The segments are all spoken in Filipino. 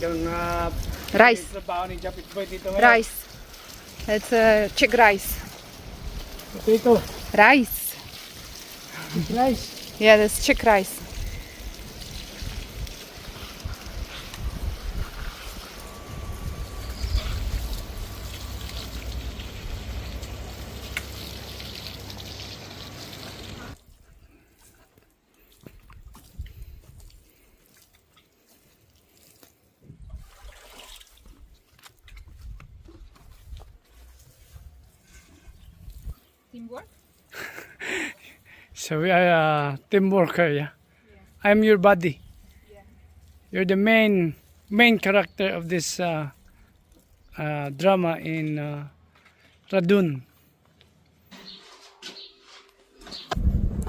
yung Rice. trabaho ni Japit Boy dito ngayon. Rice. It's chick rice. Potato. Rice. Rice. Yeah, that's chick rice. Teamwork? So we are team worker, yeah? I'm your buddy. Yeah. You're the main character of this drama in Radun.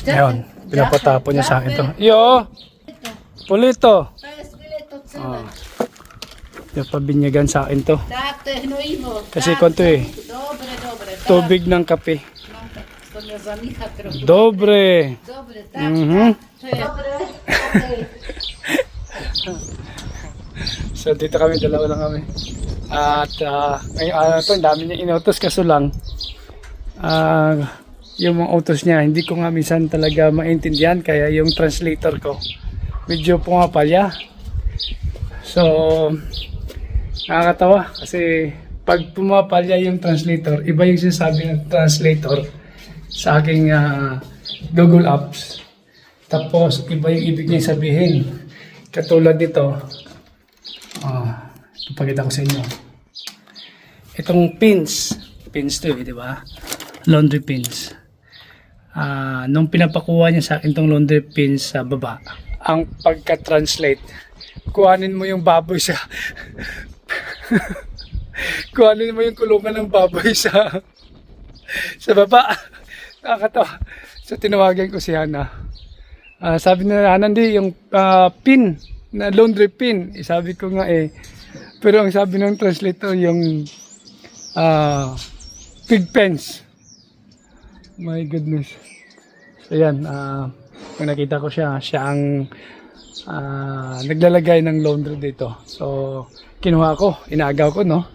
Ayun, pinapatapon niya sa akin to. Yo! Pulito! Oh. Yung pabinyagan sa akin to. Kasi kwanto eh. Tubig ng kape. Dobre! So dito kami, dalawa lang kami. At ngayon araw to, ang dami niya inutos kaso lang yung mga utos niya, hindi ko nga minsan talaga maintindihan, kaya yung translator ko medyo pumapalya. So nakakatawa kasi pag pumapalya yung translator, iba yung sinasabi ng translator sa aking Google Apps. Tapos iba yung ibig niya sabihin. Katulad dito, ipapakita ko sa inyo. Itong pins to eh, di ba? Laundry pins. Nung pinapakuha niya sa akin tong laundry pins sa baba, ang pagka-translate, kuhanin mo yung baboy sa kuhanin mo yung kulungan ng baboy sa baba. Nakakatawa. So tinawagan ko si Hana. Sabi na Nandi, yung pin na laundry pin. Sabi ko nga eh. Pero ang sabi ng translator yung pig pens. My goodness. So yan, kung nakita ko siya ang naglalagay ng laundry dito. So kinuha ko, inagaw ko, no?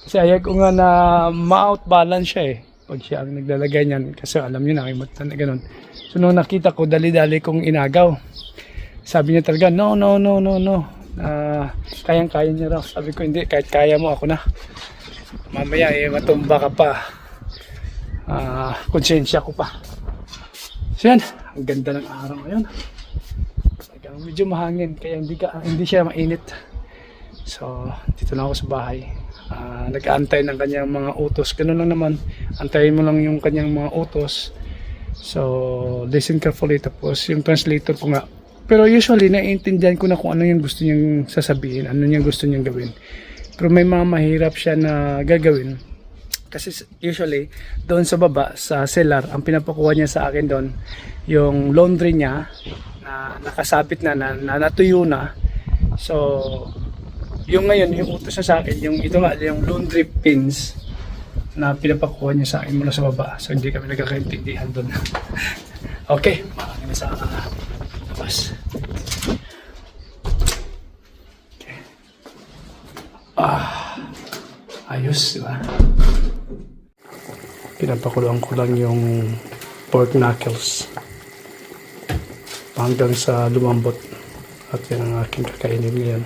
Kasi ayaw ko nga na ma-outbalance siya eh. Pag siya ang naglalagay niyan. Kasi alam niyo na, na ganun. So nung nakita ko, dali-dali kong inagaw. Sabi niya talaga, no. Kayang-kaya niya raw. Sabi ko, hindi, kahit kaya mo, ako na. Mamaya eh, matumba ka pa. Konsensya ko pa. So yan, ang ganda ng araw ngayon. Medyo mahangin, kaya hindi siya mainit. So, dito na ako sa bahay. Nag-aantay ng kanyang mga utos. Ganun lang naman. Antayin mo lang yung kanyang mga utos. So, listen carefully. Tapos, yung translator ko nga. Pero usually, naiintindihan ko na kung ano yung gusto niyang sasabihin. Ano yung gusto niyang gawin. Pero may mga mahirap siya na gagawin. Kasi usually, doon sa baba, sa cellar, ang pinapakuha niya sa akin doon, yung laundry niya, na nakasabit na natuyo na. So, yung ngayon, yung utos na sa akin, yung ito nga, yung laundry pins na pinapakuha niya sa akin mula sa baba. So, hindi kami nagkakaintindihan doon. Okay, makakita na sa labas. Okay. Ayos, diba? Pinapakuluan ko lang yung pork knuckles hanggang sa lumambot, at yan ang aking kakainin ngayon.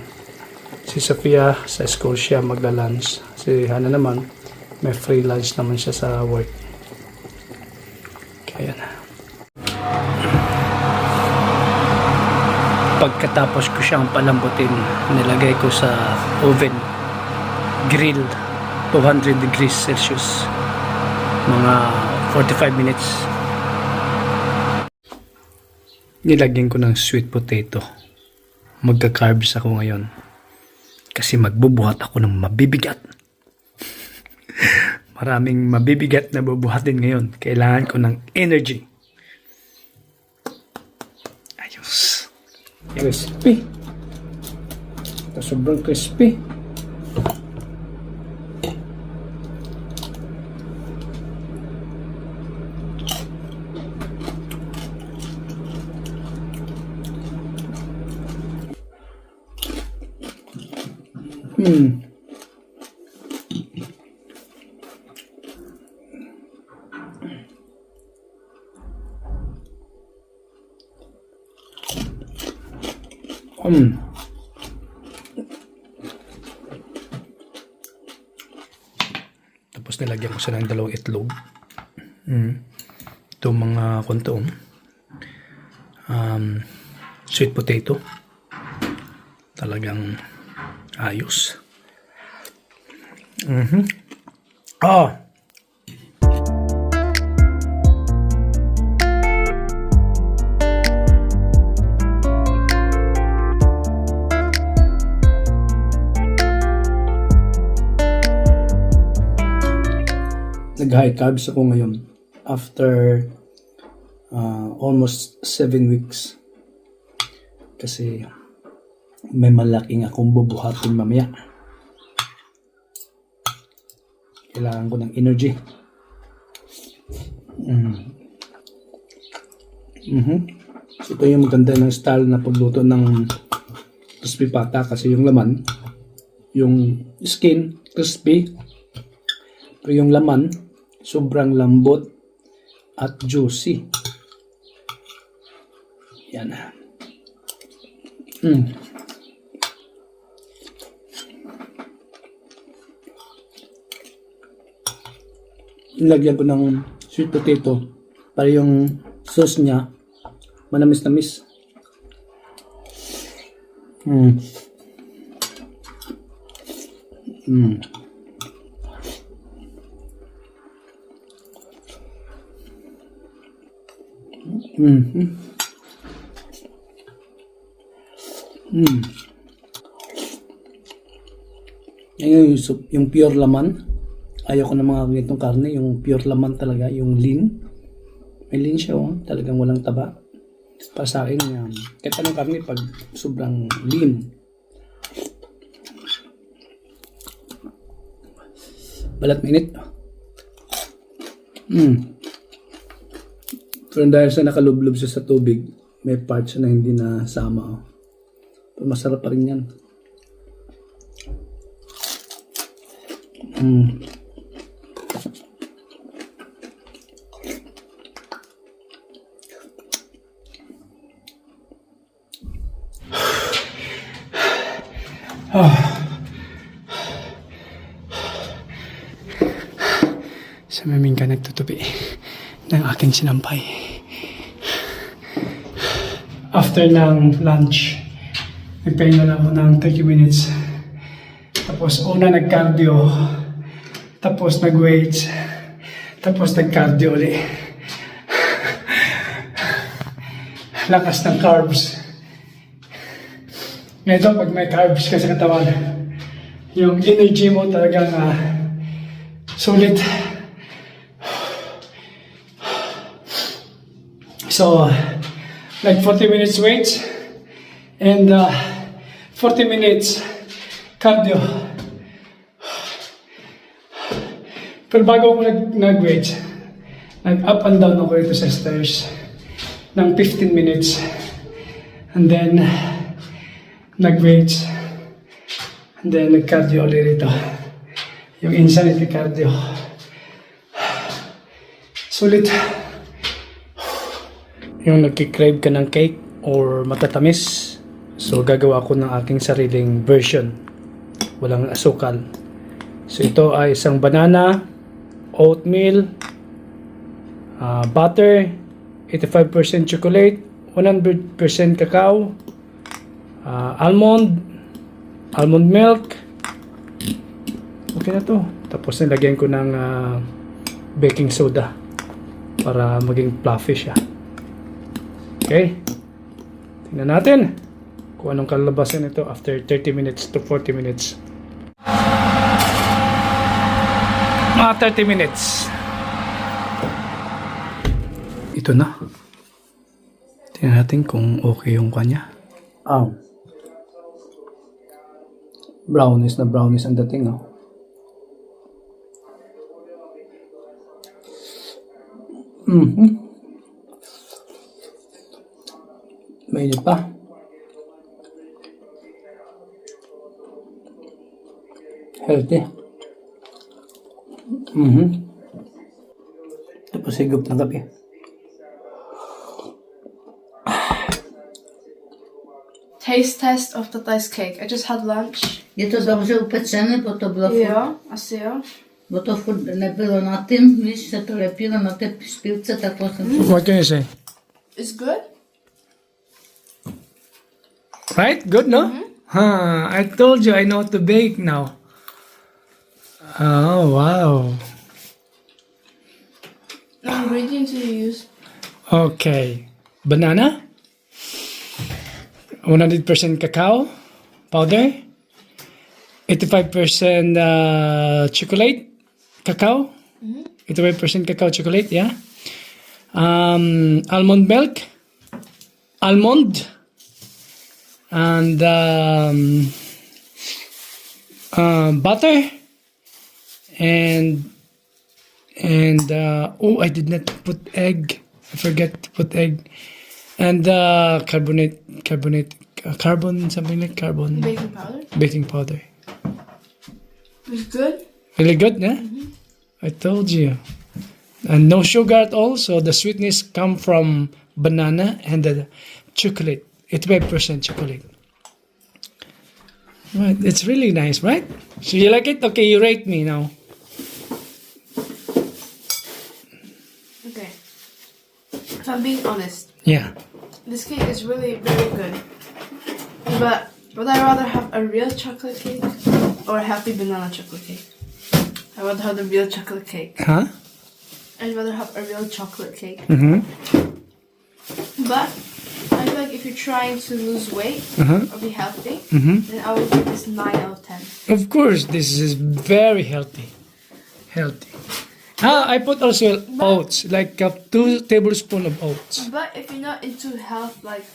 Si Sophia sa school siya magla-lunch, si Hana naman may free lunch naman siya sa work. Kaya na. Pagkatapos ko siyang palambutin, nilagay ko sa oven grill 200 degrees Celsius, mga 45 minutes. Nilagyan ko ng sweet potato. Magka-carbs ako ngayon kasi magbubuhat ako ng mabibigat. Maraming mabibigat na bubuhatin ngayon. Kailangan ko ng energy. Ayos. Crispy. Ito sobrang crispy. Mm. Mm. Tapos nilagyan ko siya ng 2 itlog. Ito mga kunto. Sweet potato. Talagang ayos. Ah! Nag-high carbs ako ngayon after almost 7 weeks kasi may malaking akong bubuhatin mamaya. Kailangan ko ng energy. So ito yung maganda ng style na pagluto ng crispy pata kasi yung laman, yung skin crispy, pero yung laman sobrang lambot at juicy. Yan. Nilagyan ko ng sweet potato para yung sauce niya manamis-namis. Yan yung pure laman. Ayaw ko ng mga ganitong karne, yung pure laman talaga, yung lean. May lean siya, talagang walang taba. Para sa akin, kahit anong karne pag sobrang lean. Balat minute. Pero dahil sa nakalublob siya sa tubig, may part siya na hindi nasama. Pero masarap pa rin yan. Sa maming ka nagtutupi ng aking sinampay. After ng lunch, nagpahinga na ako ng 30 minutes. Tapos una nag-cardio, tapos nag-weights, tapos nag-cardio ulit. Lakas ng carbs. Ito, pag may carbs ka sa katawan, yung energy mo talagang sulit. So, like 40 minutes weights and 40 minutes cardio. Pero bago ako nag-weights, nag-up and down ako ito sa stairs ng 15 minutes. And then, nag-weights. And then, nag-cardio ulit ito. Yung insanity cardio. Sulit. Yung nagkikrave ka ng cake or matatamis, so gagawa ko ng aking sariling version. Walang asukal. So ito ay isang banana, oatmeal, butter, 85% chocolate, 100% cacao, almond milk. Okay na to. Tapos nilagyan ko ng baking soda para maging fluffy siya. Okay? Tingnan natin kung anong kalabasan nito after 30 minutes to 40 minutes. Mga 30 minutes. Ito na. Tingnan natin kung okay yung kanya. Brownies na brownies ang dating, Mainit pa. Healthy. Mm-hmm. Tapos higop ng kape. Taste test of Tatay's cake. I just had lunch. Je to dobrze upečené, bo to bylo furt, Jo, asi jo. bo to furt nebylo na tím, když se to lepilo na té špilce, tak potom What can you say? It's good. Right? Good, no? Huh, I told you I know how to bake now. Oh, wow. What ingredients do you use? Okay. Banana. 100% cacao powder. 85% chocolate. Cacao. 85% cacao chocolate, yeah. Almond milk. Almond. And butter. And oh, I did not put egg. I forgot to put egg. And carbon, something like carbon. Baking powder. Baking powder. It's good. Really good, yeah? I told you. And no sugar at all, so the sweetness come from banana and the chocolate. 85% chocolate. Right, it's really nice, right? So you like it? Okay, you rate me now. Okay. If I'm being honest, Yeah. this cake is really very good. But would I rather have a real chocolate cake or a healthy banana chocolate cake? I would have the real chocolate cake. Huh? I'd rather have a real chocolate cake. Mm-hmm. But I feel like if you're trying to lose weight Uh-huh. or be healthy, Mm-hmm. then I would give this 9 out of 10. Of course, this is very healthy. Healthy. Ah, I put also oats, like 2 tablespoons of oats. But if you're not into health, like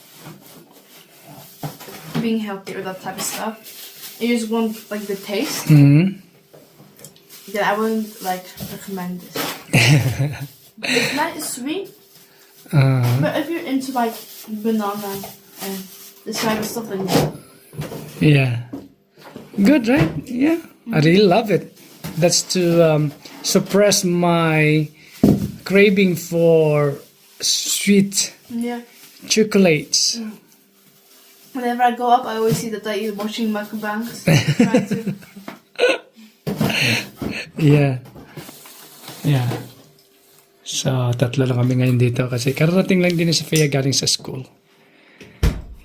being healthy or that type of stuff, you just want like the taste, Mm-hmm. then I wouldn't like recommend this. It's nice, sweet, but if you're into like banana and this type of stuff, then Yeah. Good, right? Yeah. I really love it. That's to suppress my craving for sweet yeah. chocolates. Whenever I go up, I always see that you're watching mukbangs. Trying to. Yeah. Yeah. So, tatlo lang kami ngayon dito kasi kararating lang din si Fia galing sa school.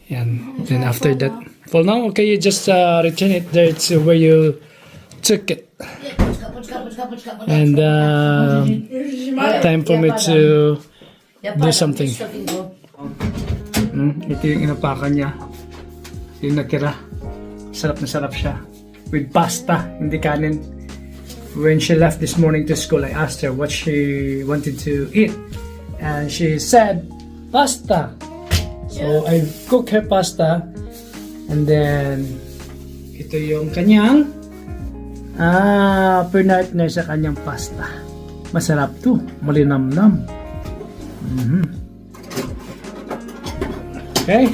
Yan. Then after that, for now, okay, you just return it there to where you took it. Počka. And time for me to do something. Ito yung inapakan niya. Yung natira. Sarap na sarap siya. With pasta, hindi kanin. When she left this morning to school, I asked her what she wanted to eat. And she said, pasta. So I cooked her pasta. And then, ito yung kanyang partner sa kanyang pasta. Masarap to. Malinamnam. Okay.